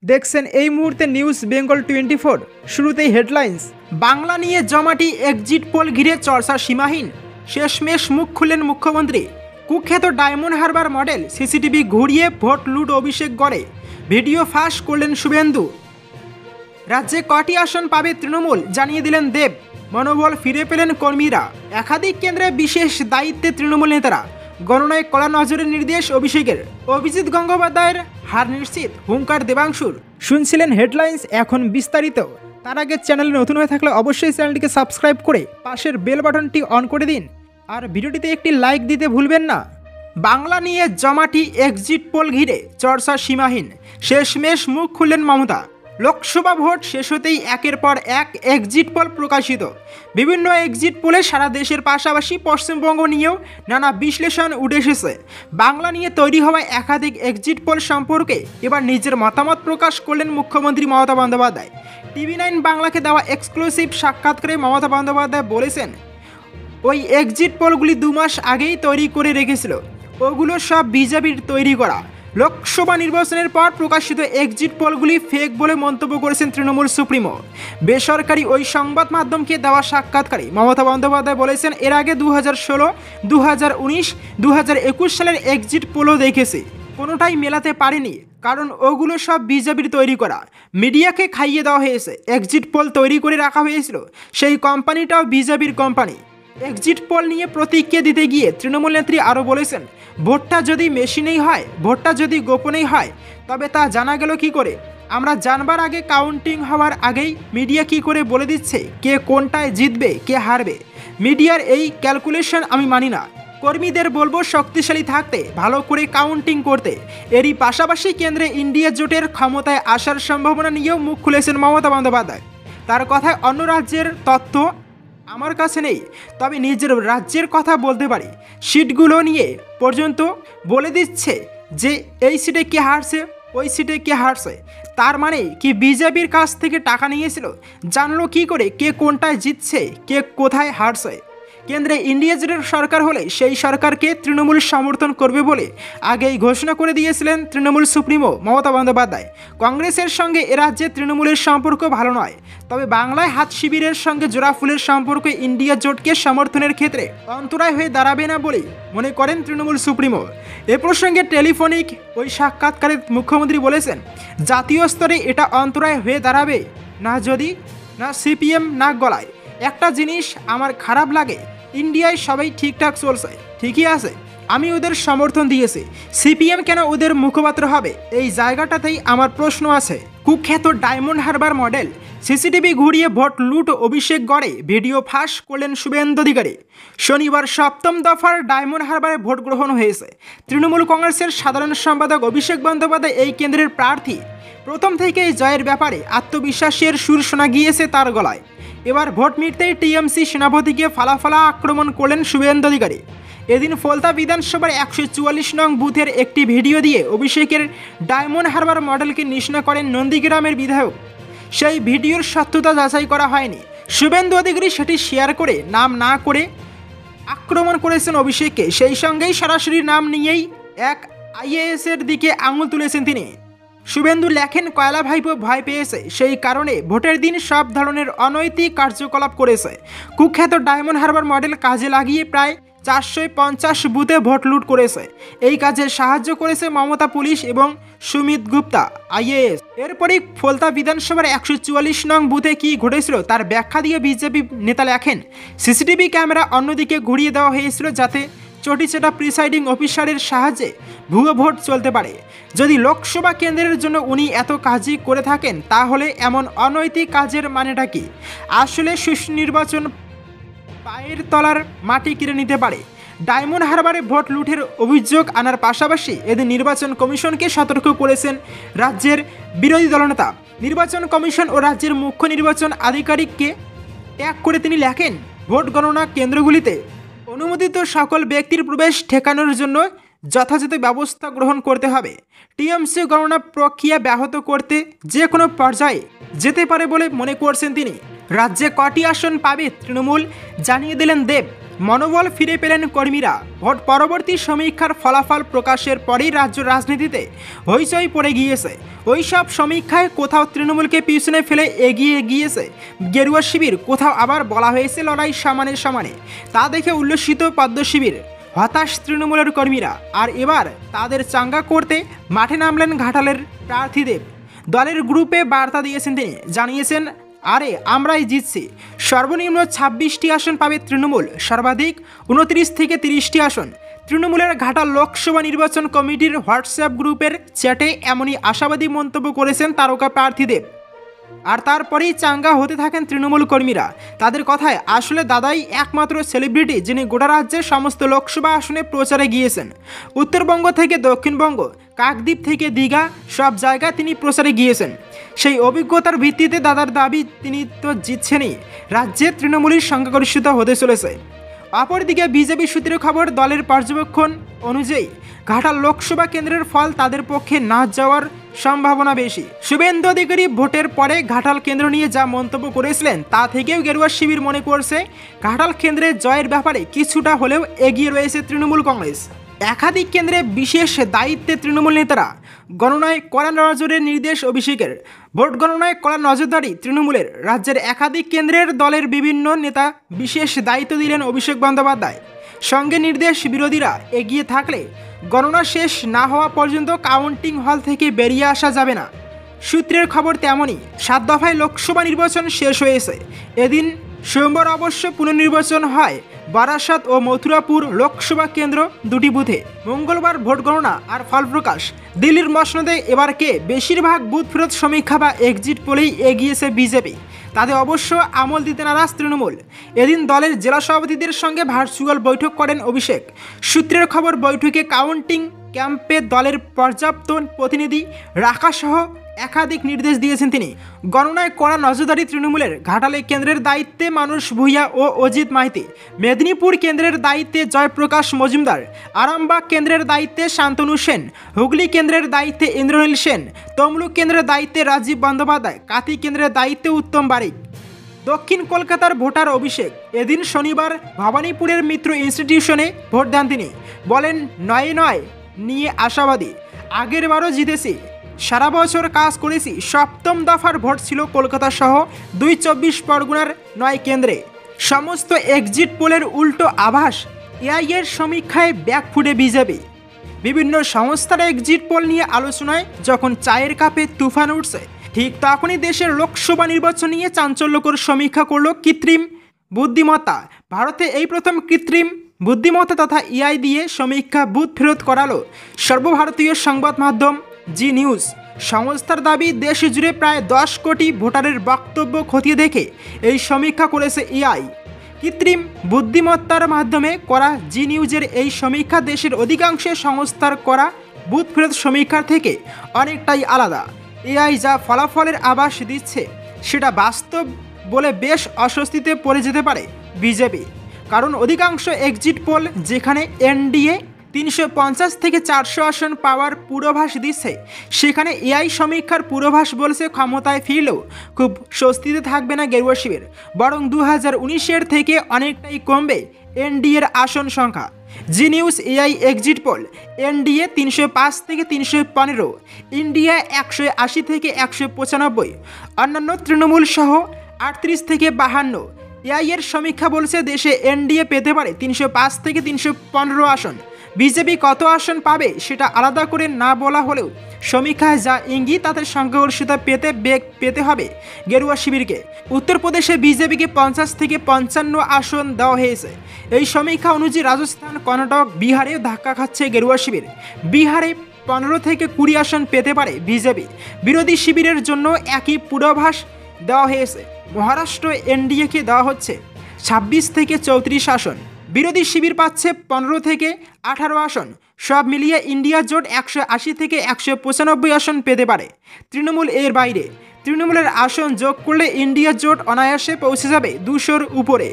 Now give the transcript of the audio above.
দেখছেন এই মুহূর্তে নিউজ বেঙ্গল 24। শুরুতেই হেডলাইন্স। বাংলা নিয়ে জমাটি এক্সিট পোল ঘিরে চর্চা সীমাহীন, শেষমেশ মুখ খুললেন মুখ্যমন্ত্রী। কুখ্যাত ডায়মন্ড হারবার মডেল সিসিটিভি ঘুরিয়ে ভোট লুট অভিষেক গড়ে ভিডিও ফাঁস করলেন শুভেন্দু। রাজ্যে কটি আসন পাবে তৃণমূল জানিয়ে দিলেন দেব। মনোবল ফিরে পেলেন কর্মীরা। একাধিক কেন্দ্রে বিশেষ দায়িত্বে তৃণমূল নেতারা। গণনায় কড়া নজরের নির্দেশ অভিষেকের। অভিজিৎ গঙ্গোপাধ্যায়ের হার নিশ্চিত, হুঙ্কার দেবাংশুর। শুনছিলেন হেডলাইন্স, এখন বিস্তারিত। তার আগে চ্যানেলে নতুন হয়ে থাকলে অবশ্যই চ্যানেলটিকে সাবস্ক্রাইব করে পাশের বেল বাটনটি অন করে দিন, আর ভিডিওটিতে একটি লাইক দিতে ভুলবেন না। বাংলা নিয়ে জমাটি এক্সিট পোল ঘিরে চর্চা সীমাহীন, শেষমেশ মুখ খুললেন মমতা। লোকসভা ভোট শেষ হতেই একের পর এক এক্সিট পোল প্রকাশিত। বিভিন্ন এক্সিট পোলে সারা দেশের পাশাপাশি পশ্চিমবঙ্গ নিয়েও নানা বিশ্লেষণ উঠে এসেছে। বাংলা নিয়ে তৈরি হওয়া একাধিক এক্সিট পোল সম্পর্কে এবার নিজের মতামত প্রকাশ করলেন মুখ্যমন্ত্রী মমতা বন্দ্যোপাধ্যায়। TV9 বাংলাকে দেওয়া এক্সক্লুসিভ সাক্ষাৎকারে মমতা বন্দ্যোপাধ্যায় বলেছেন, ওই এক্সিট পোলগুলি 2 মাস আগেই তৈরি করে রেখেছিল, ওগুলো সব বিজেপির তৈরি করা। লোকসভা নির্বাচনের পর প্রকাশিত এক্সিট পোলগুলি ফেক বলে মন্তব্য করেছেন তৃণমূল সুপ্রিমো। বেসরকারি ওই সংবাদ মাধ্যমকে দেওয়া সাক্ষাৎকারে মমতা বন্দ্যোপাধ্যায় বলেছেন, এর আগে 2016, 2019, 2021 সালের এক্সিট পোলও দেখেছি, কোনোটাই মেলাতে পারেনি, কারণ ওগুলো সব বিজেপির তৈরি করা। মিডিয়াকে খাইয়ে দেওয়া হয়েছে। এক্সিট পোল তৈরি করে রাখা হয়েছিল, সেই কোম্পানিটাও বিজেপির কোম্পানি। এক্সিট পোল নিয়ে প্রতিক্রিয়া দিতে গিয়ে তৃণমূল নেত্রী আরও বলেছেন, ভোটটা যদি মেশিনেই হয়, ভোটটা যদি গোপনেই হয়, তবে তা জানা গেল কি করে? আমরা জানবার আগে, কাউন্টিং হওয়ার আগেই মিডিয়া কি করে বলে দিচ্ছে কে কোনটায় জিতবে, কে হারবে? মিডিয়ার এই ক্যালকুলেশন আমি মানি না। কর্মীদের বলবো শক্তিশালী থাকতে, ভালো করে কাউন্টিং করতে। এরই পাশাপাশি কেন্দ্রে ইন্ডিয়া জোটের ক্ষমতায় আসার সম্ভাবনা নিয়েও মুখ খুলেছেন মমতা বন্দ্যোপাধ্যায়। তার কথায়, অন্য রাজ্যের তথ্য আমার কাছে নেই, তবে নিজের রাজ্যের কথা বলতে পারি। সিটগুলো নিয়ে পর্যন্ত বলে দিচ্ছে যে এই সিটে কে হারছে, ওই সিটে কে হারছে। তার মানে কি বিজেপির কাছ থেকে টাকা নিয়েছিল? জানলো কি করে কে কোনটায় জিতছে, কে কোথায় হারছে? কেন্দ্রে ইন্ডিয়া জোটের সরকার হলে সেই সরকারকে তৃণমূল সমর্থন করবে বলে আগেই ঘোষণা করে দিয়েছিলেন তৃণমূল সুপ্রিমো মমতা বন্দ্যোপাধ্যায়। কংগ্রেসের সঙ্গে এ রাজ্যে তৃণমূলের সম্পর্ক ভালো নয়, তবে বাংলায় হাত শিবিরের সঙ্গে জোড়াফুলের সম্পর্ক ইন্ডিয়া জোটকে সমর্থনের ক্ষেত্রে অন্তরায় হয়ে দাঁড়াবে না বলেই মনে করেন তৃণমূল সুপ্রিমো। এ প্রসঙ্গে টেলিফোনিক ওই সাক্ষাৎকারে মুখ্যমন্ত্রী বলেছেন, জাতীয় স্তরে এটা অন্তরায় হয়ে দাঁড়াবে না যদি না CPM নাক গলায়। একটা জিনিস আমার খারাপ লাগে, ইন্ডিয়ায় সবাই ঠিকঠাক চলছে, ঠিকই আছে, আমি ওদের সমর্থন দিয়েছি, CPM কেন ওদের মুখপাত্র হবে? এই জায়গাটাতেই আমার প্রশ্ন আছে। কুখ্যাত ডায়মন্ড হারবার মডেল সিসিটিভি ঘুরিয়ে ভোট লুট অভিষেক গড়ে ভিডিও ফাঁস করলেন শুভেন্দু অধিকারী। শনিবার 7ম দফার ডায়মন্ড হারবারে ভোট গ্রহণ হয়েছে। তৃণমূল কংগ্রেসের সাধারণ সম্পাদক অভিষেক বন্দ্যোপাধ্যায় এই কেন্দ্রের প্রার্থী। প্রথম থেকেই জয়ের ব্যাপারে আত্মবিশ্বাসের সুর শোনা গিয়েছে তার গলায়। এবার ভোট মিটতেই TMC সেনাপতিকে ফালাফালা আক্রমণ করলেন শুভেন্দু অধিকারী। এদিন ফলতা বিধানসভার 144 নং বুথের একটি ভিডিও দিয়ে অভিষেকের ডায়মন্ড হারবার মডেলকে নিশানা করেন নন্দীগ্রামের বিধায়ক। সেই ভিডিওর সত্যতা যাচাই করা হয়নি। শুভেন্দু অধিকারী সেটি শেয়ার করে নাম না করে আক্রমণ করেছেন অভিষেককে। সেই সঙ্গেই সরাসরি নাম নিয়েই এক IAS এর দিকে আঙুল তুলেছেন তিনি। শুভেন্দু লেখেন, কয়লা ভাইপো ভয় পেয়েছে, সেই কারণে ভোটের দিন সব ধরনের অনৈতিক কার্যকলাপ করেছে। কুখ্যাত ডায়মন্ড হারবার মডেল কাজে লাগিয়ে প্রায় 450 বুথে ভোট লুট করেছে। এই কাজে সাহায্য করেছে মমতা পুলিশ এবং সুমিত গুপ্তা IAS। এরপরই ফলতা বিধানসভার 144 নং বুথে কী ঘটেছিল তার ব্যাখ্যা দিয়ে বিজেপি নেতা লেখেন, CCTV ক্যামেরা অন্যদিকে ঘুরিয়ে দেওয়া হয়েছিল যাতে চটিচাটা প্রিসাইডিং অফিসারের সাহায্যে ভুয়ো ভোট চলতে পারে। যদি লোকসভা কেন্দ্রের জন্য উনি এত কাজই করে থাকেন, তাহলে এমন অনৈতিক কাজের মানেটা কি? আসলে সুনির্বাচন পায়ের তলার মাটি কেড়ে নিতে পারে। ডায়মন্ড হারবারে ভোট লুটের অভিযোগ আনার পাশাপাশি এদিন নির্বাচন কমিশনকে সতর্ক করেছেন রাজ্যের বিরোধী দলনেতা। নির্বাচন কমিশন ও রাজ্যের মুখ্য নির্বাচন আধিকারিককে ট্যাগ করে তিনি লেখেন, ভোট গণনা কেন্দ্রগুলিতে অনুমোদিত সকল ব্যক্তির প্রবেশ ঠেকানোর জন্য যথাযথ ব্যবস্থা গ্রহণ করতে হবে। TMC গণনা প্রক্রিয়া ব্যাহত করতে যে কোনো পর্যায়ে যেতে পারে বলে মনে করছেন তিনি। রাজ্যে কটি আসন পাবে তৃণমূল জানিয়ে দিলেন দেব। মনোবল ফিরে পেলেন কর্মীরা। ভোট পরবর্তী সমীক্ষার ফলাফল প্রকাশের পরেই রাজ্য রাজনীতিতে হইচই পড়ে গিয়েছে। ওই সব সমীক্ষায় কোথাও তৃণমূলকে পিছনে ফেলে এগিয়ে গিয়েছে গেরুয়া শিবির, কোথাও আবার বলা হয়েছে লড়াই সমানে সমানে। তা দেখে উল্লসিত পদ্ম শিবির, হতাশ তৃণমূলের কর্মীরা। আর এবার তাদের চাঙ্গা করতে মাঠে নামলেন ঘাটালের প্রার্থীদের। দলের গ্রুপে বার্তা দিয়েছেন তিনি, জানিয়েছেন, আরে আমরাই জিতছি। সর্বনিম্ন 26টি আসন পাবে তৃণমূল, সর্বাধিক 29 থেকে 30টি আসন। তৃণমূলের ঘাটাল লোকসভা নির্বাচন কমিটির হোয়াটসঅ্যাপ গ্রুপের চ্যাটে এমনই আশাবাদী মন্তব্য করেছেন তারকা প্রার্থীদের। আর তারপরেই চাঙ্গা হতে থাকেন তৃণমূল কর্মীরা। তাদের কথায় আসলে দাদাই একমাত্র সেলিব্রিটি যিনি গোটা রাজ্যের সমস্ত লোকসভা আসনে প্রচারে গিয়েছেন। উত্তরবঙ্গ থেকে দক্ষিণবঙ্গ, কাকদ্বীপ থেকে দীঘা, সব জায়গায় তিনি প্রচারে গিয়েছেন। সেই অভিজ্ঞতার ভিত্তিতে দাদার দাবি তিনি তো জিতছেনই, রাজ্যে তৃণমূলের সংখ্যাগরিষ্ঠতা হতে চলেছে। অপরদিকে বিজেপি সূত্রে খবর, দলের পর্যবেক্ষণ অনুযায়ী ঘাটাল লোকসভা কেন্দ্রের ফল তাদের পক্ষে না যাওয়ার সম্ভাবনা বেশি। শুভেন্দু অধিকারী ভোটের পরে ঘাটাল কেন্দ্র নিয়ে যা মন্তব্য করেছিলেন তা থেকেও গেরুয়া শিবির মনে করছে ঘাটাল কেন্দ্রে জয়ের ব্যাপারে কিছুটা হলেও এগিয়ে রয়েছে তৃণমূল কংগ্রেস। একাধিক কেন্দ্রে বিশেষ দায়িত্বে তৃণমূল নেতারা। গণনায় কড়া নজরের নির্দেশ অভিষেকের। ভোট গণনায় কড়া নজরদারি তৃণমূলের। রাজ্যের একাধিক কেন্দ্রের দলের বিভিন্ন নেতা বিশেষ দায়িত্ব দিলেন অভিষেক বন্দ্যোপাধ্যায়। সঙ্গে নির্দেশ, বিরোধীরা এগিয়ে থাকলে গণনা শেষ না হওয়া পর্যন্ত কাউন্টিং হল থেকে বেরিয়ে আসা যাবে না। সূত্রের খবর তেমনই। 7 দফায় লোকসভা নির্বাচন শেষ হয়েছে। এদিন সোমবার অবশ্য পুনর্নির্বাচন হয় বারাসাত ও মথুরাপুর লোকসভা কেন্দ্র দুটি বুথে। মঙ্গলবার ভোট গণনা আর ফল প্রকাশ। দিল্লির মসনদে এবার কে? বেশিরভাগ বুথ ফেরত সমীক্ষা বা এক্সিট পোলেই এগিয়েছে বিজেপি। তাতে অবশ্য আমল দিতে নারাজ তৃণমূল। এদিন দলের জেলা সভাপতিদের সঙ্গে ভার্চুয়াল বৈঠক করেন অভিষেক। সূত্রের খবর, বৈঠকে কাউন্টিং ক্যাম্পে দলের পর্যাপ্ত প্রতিনিধি রাখাসহ একাধিক নির্দেশ দিয়েছেন তিনি। গণনায় কড়া নজরদারি তৃণমূলের। ঘাটালে কেন্দ্রের দায়িত্বে মানুষ ভূঁইয়া ও অজিত মাইতি। মেদিনীপুর কেন্দ্রের দায়িত্বে জয়প্রকাশ মজুমদার। আরামবাগ কেন্দ্রের দায়িত্বে শান্তনু সেন। হুগলি কেন্দ্রের দায়িত্বে ইন্দ্রনীল সেন। তমলুক কেন্দ্রের দায়িত্বে রাজীব বন্দ্যোপাধ্যায়। কাতি কেন্দ্রের দায়িত্বে উত্তম বারিক। দক্ষিণ কলকাতার ভোটার অভিষেক। এদিন শনিবার ভবানীপুরের মিত্র ইনস্টিটিউশনে ভোট দেন তিনি। বলেন, 9 নিয়ে আশাবাদী। আগের বারও জিতেছি, সারা বছর কাজ করেছি। 7ম দফার ভোট ছিল কলকাতা সহ 24 পরগনার 9 কেন্দ্রে। সমস্ত এক্সিট পোলের উল্টো আভাস। এআইয়ের সমীক্ষায় ব্যাকফুটে বিজেপি। বিভিন্ন সংস্থার এক্সিট পোল নিয়ে আলোচনায় যখন চায়ের কাপে তুফান উঠছে, ঠিক তখনই দেশের লোকসভা নির্বাচন নিয়ে চাঞ্চল্যকর সমীক্ষা করল কৃত্রিম বুদ্ধিমত্তা। ভারতে এই প্রথম কৃত্রিম বুদ্ধিমত্তা তথা এআই দিয়ে সমীক্ষা বুথ ফেরত করালো সর্বভারতীয় সংবাদ মাধ্যম জি নিউজ। সংস্থার দাবি, দেশ জুড়ে প্রায় 10 কোটি ভোটারের বক্তব্য খতিয়ে দেখে এই সমীক্ষা করেছে এআই। কৃত্রিম বুদ্ধিমত্তার মাধ্যমে করা জি নিউজের এই সমীক্ষা দেশের অধিকাংশ সংস্থার করা বুথ ফেরত সমীক্ষার থেকে অনেকটাই আলাদা। এআই যা ফলাফলের আভাস দিচ্ছে সেটা বাস্তব বলে বেশ অস্বস্তিতে পড়ে যেতে পারে বিজেপি। কারণ অধিকাংশ এক্সিট পোল যেখানে এনডিএ 350 থেকে 400 আসন পাওয়ার পূর্বাভাস দিচ্ছে, সেখানে এআই সমীক্ষার পূর্বাভাস বলছে ক্ষমতায় ফিরলেও খুব স্বস্তিতে থাকবে না গেরুয়া শিবির, বরং 2019-এর থেকে অনেকটাই কমবে এনডিএর আসন সংখ্যা। Zee news AI exit poll. NDA 305 থেকে 315, ইন্ডিয়া 180 থেকে 195, অন্যান্য তৃণমূল সহ 38 থেকে 52। এআই এর সমীক্ষা বলছে দেশে এনডিএ পেতে পারে 305 থেকে 315 আসন। বিজেপি কত আসন পাবে সেটা আলাদা করে না বলা হলেও সমীক্ষায় যা ইঙ্গিত তাতে সংখ্যাগরিষ্ঠতা পেতে হবে গেরুয়া শিবিরকে। উত্তরপ্রদেশে বিজেপিকে 50 থেকে 55 আসন দেওয়া হয়েছে। এই সমীক্ষা অনুযায়ী রাজস্থান, কর্ণাটক, বিহারেও ধাক্কা খাচ্ছে গেরুয়া শিবির। বিহারে 15 থেকে 20 আসন পেতে পারে বিজেপি। বিরোধী শিবিরের জন্য একই পূর্বাভাস দেওয়া হয়েছে। মহারাষ্ট্র এনডিএকে দেওয়া হচ্ছে 26 থেকে 34 আসন। বিরোধী শিবির পাচ্ছে 15 থেকে 18 আসন। সব মিলিয়ে ইন্ডিয়া জোট 180 থেকে 195 আসন পেতে পারে। তৃণমূল এর বাইরে। তৃণমূলের আসন যোগ করলে ইন্ডিয়া জোট অনায়াসে পৌঁছে যাবে 200-র উপরে।